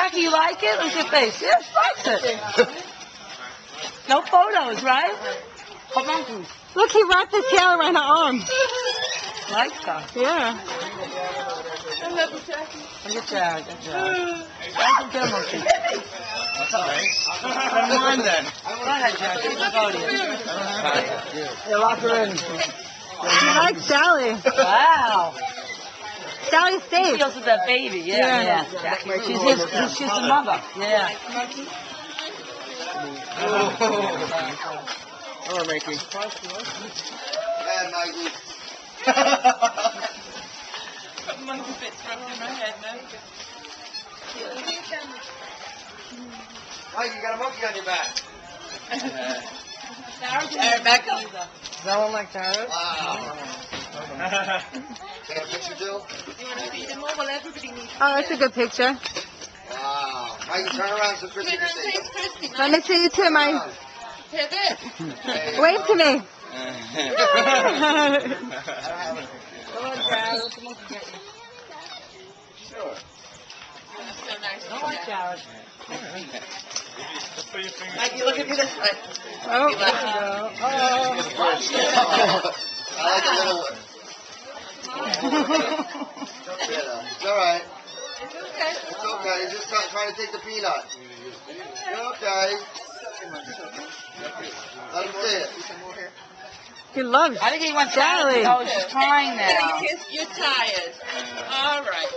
Jackie, you like it? Look at your face. Yes, likes it. No photos, right? Come on, please. Look, he wrapped his tail around her arm. Like that. Yeah. I love you, Jackie. Look at Jared. That's Jared. Don't get a monkey. That's all right. Come on then. Go ahead, Jackie. You can go to you. Yeah, lock her in. She likes Sally. Wow. Sally's She safe. feels with that baby. Yeah. She's the mother. Yeah. Oh, Mickey. Yeah, Mikey. Monkey fits right in my head, man. Mike, you got a monkey on your back. Jared, back up. Does that one like Tara? Wow. Take a picture, Jill? You want to feed them all? Well, everybody needs to Oh, that's a good picture. Wow. Mike, turn around so Chrissy can see you. Christy. Let me see you too, Mike. Hear this? Wave to me. Sure. That's so nice. Don't like Jared. Mikey, look at me this way. Oh. I like a little... It's all right. It's okay. It's okay. He's just trying to take the peanut. You're okay. Let him see it. He loves I think he wants Sally. Sally. Oh, she's crying now. You're tired. All right.